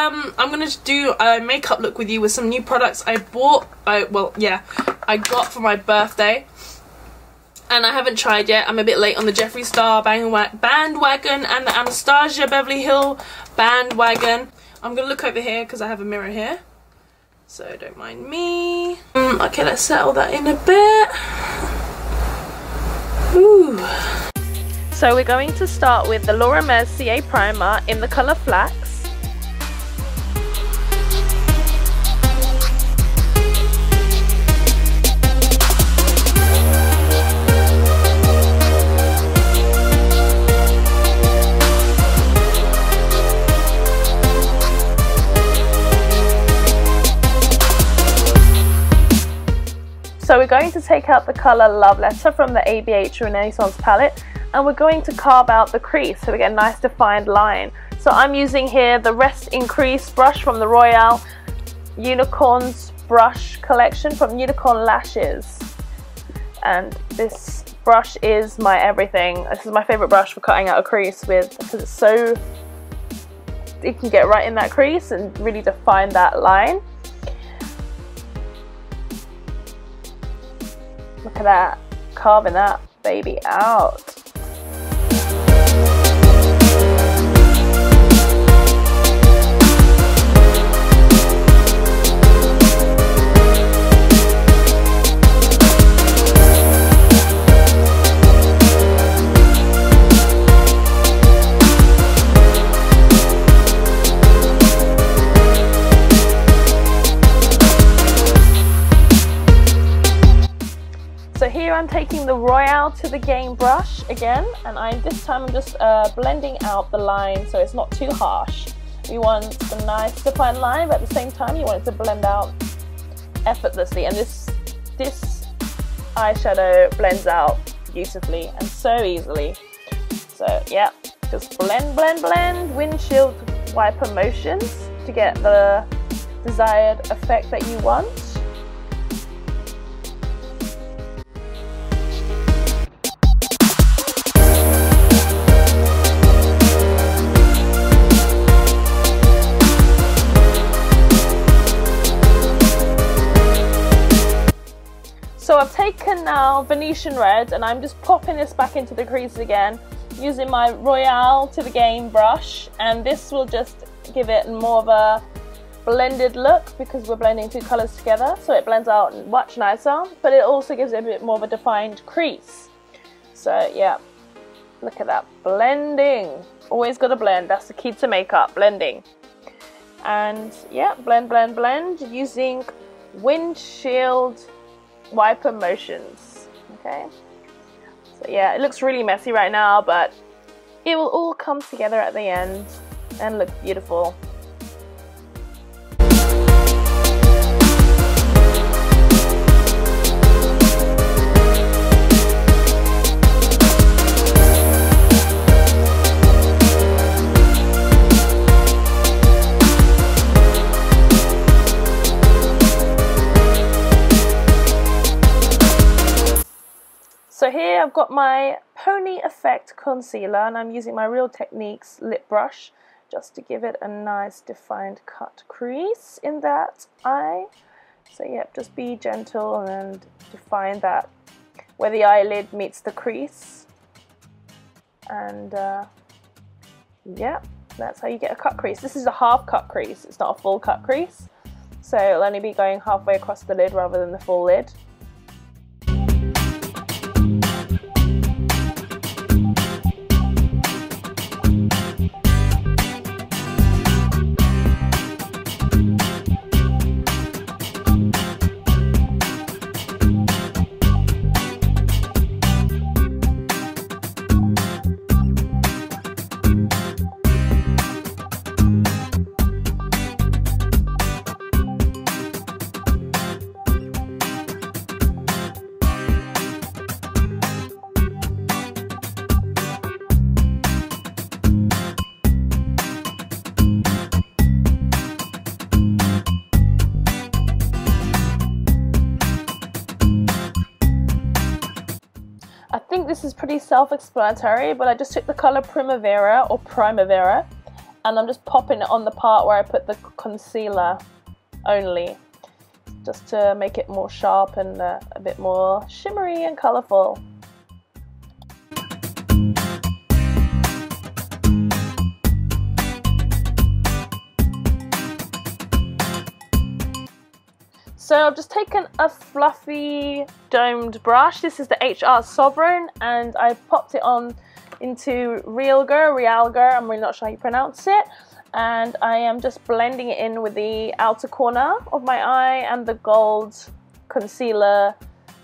I'm gonna do a makeup look with you with some new products I bought. I got for my birthday, and I haven't tried yet. I'm a bit late on the Jeffree Star bandwagon and the Anastasia Beverly Hill bandwagon. I'm gonna look over here because I have a mirror here, so don't mind me. Okay, let's settle that in a bit. Ooh. So we're going to start with the Laura Mercier primer in the colour Flax. So we're going to take out the colour Love Letter from the ABH Renaissance palette, and we're going to carve out the crease so we get a nice defined line. So I'm using here the Rest in Crease brush from the Royale Unicorns brush collection from Unicorn Lashes. And this brush is my everything. This is my favourite brush for cutting out a crease with, because it's so, it can get right in that crease and really define that line. Look at that, carving that baby out. So here I'm taking the Royale to the Game brush again, and this time I'm just blending out the line so it's not too harsh. You want a nice defined line, but at the same time you want it to blend out effortlessly, and this eyeshadow blends out beautifully and so easily. So yeah, just blend, blend, blend, windshield wiper motions to get the desired effect that you want. So I've taken now Venetian Red, and I'm just popping this back into the crease again using my Royale to the Game brush, and this will just give it more of a blended look because we're blending two colours together, so it blends out much nicer, but it also gives it a bit more of a defined crease. So yeah, look at that, blending. Always got to blend, that's the key to makeup, blending. And yeah, blend, blend, blend using windshield wiper motions. Okay, so yeah, it looks really messy right now, but it will all come together at the end and look beautiful. So here I've got my Pony Effect concealer, and I'm using my Real Techniques lip brush just to give it a nice defined cut crease in that eye. So yeah, just be gentle and define that where the eyelid meets the crease. And yeah, that's how you get a cut crease. This is a half cut crease, it's not a full cut crease. So it'll only be going halfway across the lid rather than the full lid. This is pretty self-explanatory, but I just took the color Primavera or Primavera, and I'm just popping it on the part where I put the concealer only, just to make it more sharp and a bit more shimmery and colourful. So I've just taken a fluffy domed brush. This is the HR Sovereign, and I popped it on into Realgar, I'm really not sure how you pronounce it. And I am just blending it in with the outer corner of my eye and the gold concealer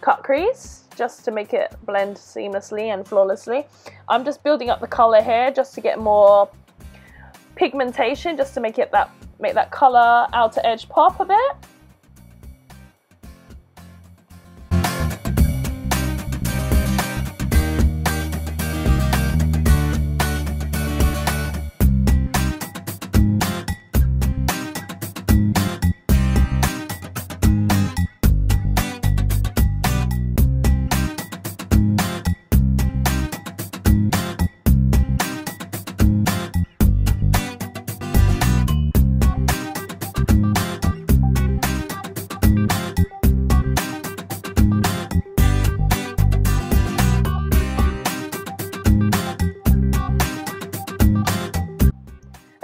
cut crease, just to make it blend seamlessly and flawlessly. I'm just building up the color here just to get more pigmentation, just to make that color outer edge pop a bit.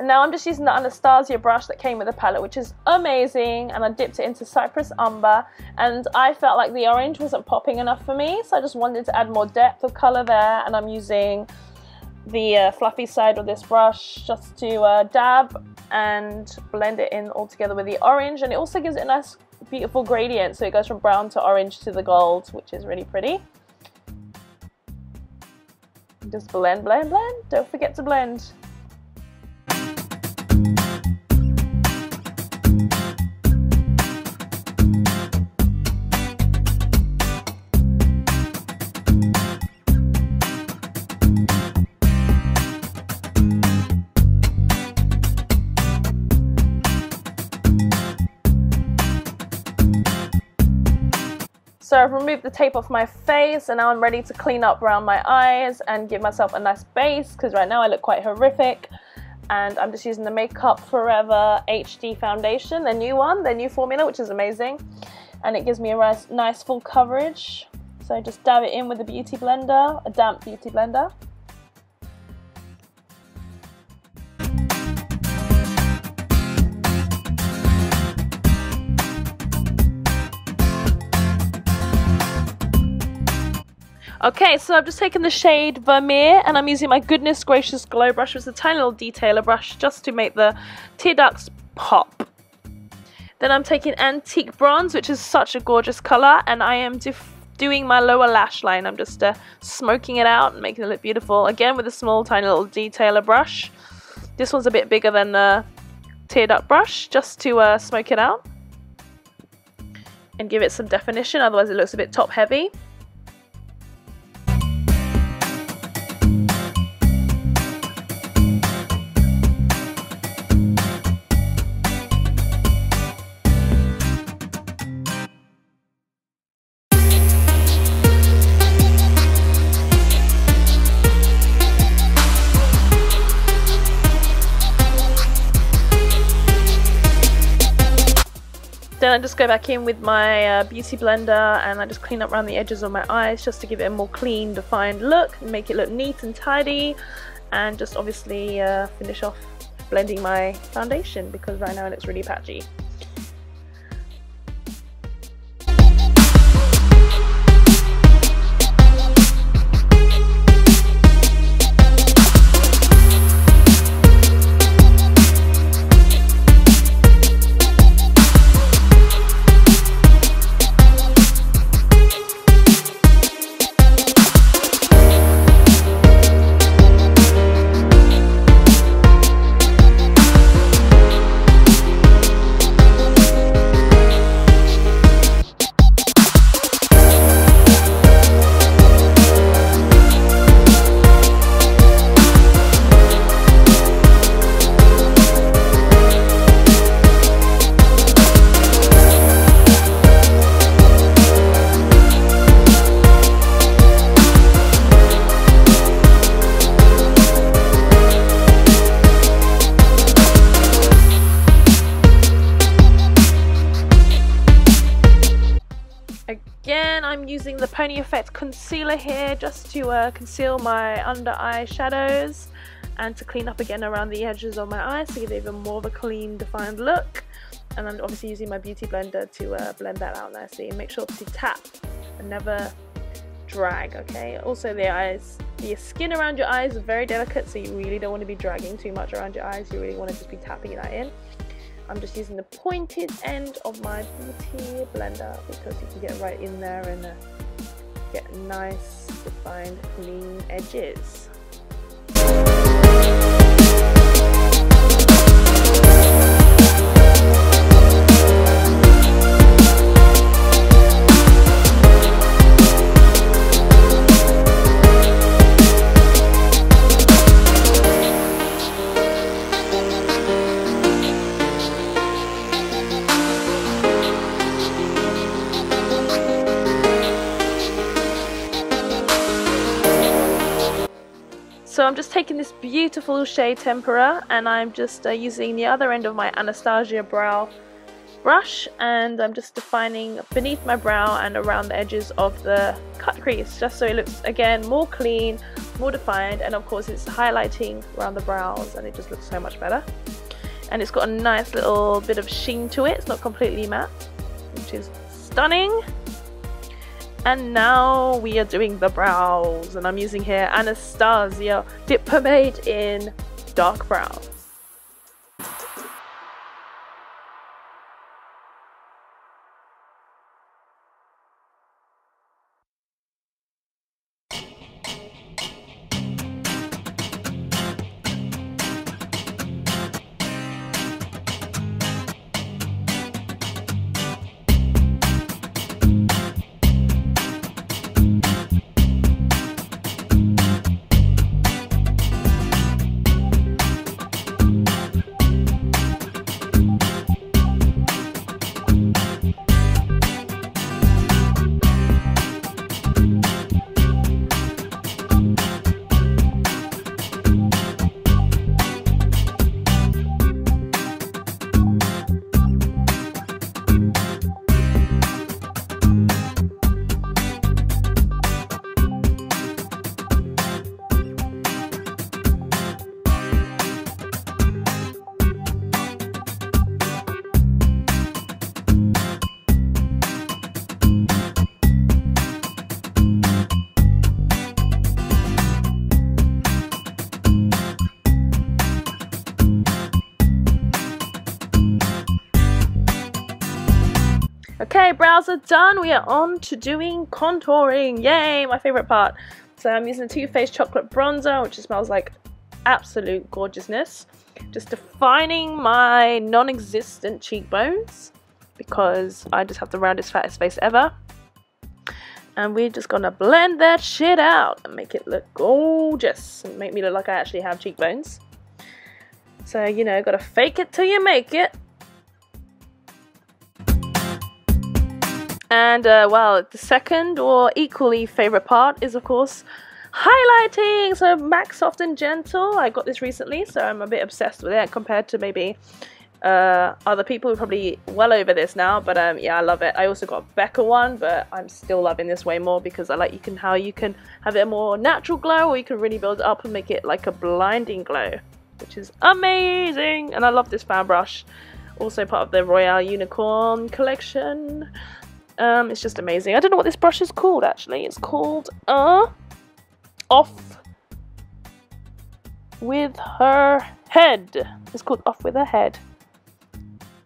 Now I'm just using the Anastasia brush that came with the palette, which is amazing, and I dipped it into Cypress Umber, and I felt like the orange wasn't popping enough for me, so I just wanted to add more depth of colour there, and I'm using the fluffy side of this brush just to dab and blend it in all together with the orange, and it also gives it a nice beautiful gradient, so it goes from brown to orange to the gold, which is really pretty. Just blend, blend, blend, don't forget to blend. So I've removed the tape off my face, and now I'm ready to clean up around my eyes and give myself a nice base, because right now I look quite horrific. And I'm just using the Makeup Forever HD foundation, the new one, the new formula, which is amazing. And it gives me a nice full coverage. So I just dab it in with a beauty blender, a damp beauty blender. Okay, so I've just taken the shade Vermeer, and I'm using my Goodness Gracious Glow brush, which is a tiny little detailer brush, just to make the tear ducts pop. Then I'm taking Antique Bronze, which is such a gorgeous colour, and I am doing my lower lash line. I'm just smoking it out and making it look beautiful, again with a small tiny little detailer brush. This one's a bit bigger than the tear duct brush, just to smoke it out and give it some definition, otherwise it looks a bit top heavy. Then I just go back in with my beauty blender, and I just clean up around the edges of my eyes, just to give it a more clean, defined look and make it look neat and tidy, and just obviously finish off blending my foundation, because right now it looks really patchy. I'm using the Pony Effect concealer here just to conceal my under eye shadows and to clean up again around the edges of my eyes to give it even more of a clean, defined look. And I'm obviously using my beauty blender to blend that out nicely. And make sure to tap and never drag, okay? Also the eyes, the skin around your eyes is very delicate, so you really don't want to be dragging too much around your eyes. You really want to just be tapping that in. I'm just using the pointed end of my beauty blender because you can get right in there and get nice, defined, clean edges. So I'm just taking this beautiful shade Tempera and I'm just using the other end of my Anastasia brow brush, and I'm just defining beneath my brow and around the edges of the cut crease, just so it looks again more clean, more defined, and of course it's highlighting around the brows and it just looks so much better. And it's got a nice little bit of sheen to it, it's not completely matte, which is stunning. And now we are doing the brows, and I'm using here Anastasia Dip Pomade in dark brown. Okay, brows are done. We are on to doing contouring. Yay, my favorite part. So I'm using the Too Faced Chocolate Bronzer, which smells like absolute gorgeousness. Just defining my non-existent cheekbones because I just have the roundest, fattest face ever. And we're just gonna blend that shit out and make it look gorgeous and make me look like I actually have cheekbones. So, you know, gotta fake it till you make it. And well, the second or equally favorite part is of course highlighting. So MAC Soft and Gentle, I got this recently, so I'm a bit obsessed with it compared to maybe other people who are probably well over this now, but yeah, I love it. I also got Becca one, but I'm still loving this way more because I like how you can have it a more natural glow, or you can really build it up and make it like a blinding glow, which is amazing. And I love this fan brush, also part of the Royale Unicorn collection. It's just amazing. I don't know what this brush is called actually. It's called Off With Her Head. It's called Off With Her Head.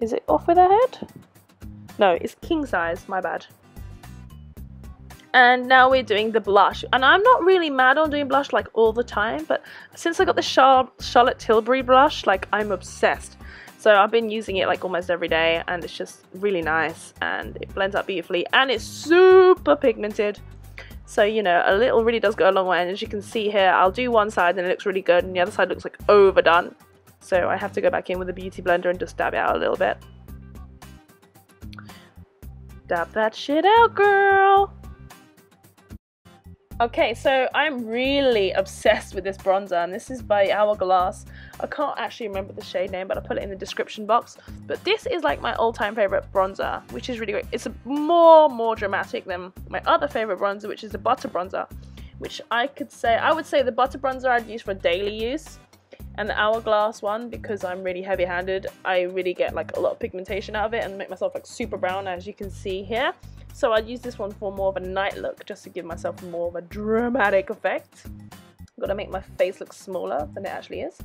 Is it Off With Her Head? No, it's king size, my bad. And now we're doing the blush. And I'm not really mad on doing blush like all the time, but since I got the Charlotte Tilbury blush, like I'm obsessed. So I've been using it like almost every day, and it's just really nice and it blends up beautifully and it's super pigmented. So, you know, a little really does go a long way. And as you can see here, I'll do one side and it looks really good and the other side looks like overdone. So I have to go back in with a beauty blender and just dab it out a little bit. Dab that shit out, girl! Okay, so I'm really obsessed with this bronzer, and this is by Hourglass. I can't actually remember the shade name, but I'll put it in the description box. But this is like my all-time favorite bronzer, which is really great. It's more dramatic than my other favorite bronzer, which is the butter bronzer, which I would say the butter bronzer I'd use for daily use, and the Hourglass one, because I'm really heavy-handed, I really get like a lot of pigmentation out of it and make myself like super brown, as you can see here. So I'd use this one for more of a night look, just to give myself more of a dramatic effect. Gotta make my face look smaller than it actually is.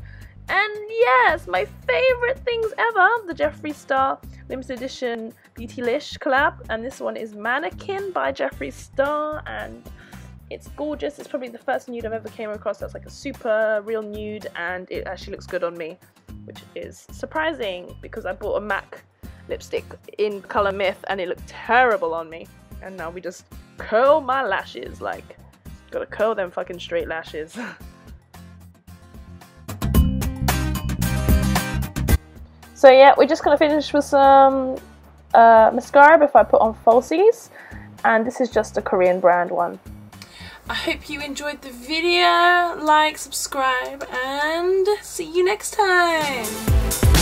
And yes, my favorite things ever, the Jeffree Star limited edition Beautylish collab, and this one is Mannequin by Jeffree Star, and it's gorgeous. It's probably the first nude I've ever came across that's like a super real nude, and it actually looks good on me, which is surprising because I bought a MAC lipstick in Color Myth and it looked terrible on me, and now we just curl my lashes. Like, gotta curl them fucking straight lashes. So yeah, we're just gonna finish with some mascara before I put on falsies, and this is just a Korean brand one. I hope you enjoyed the video. Like, subscribe, and see you next time.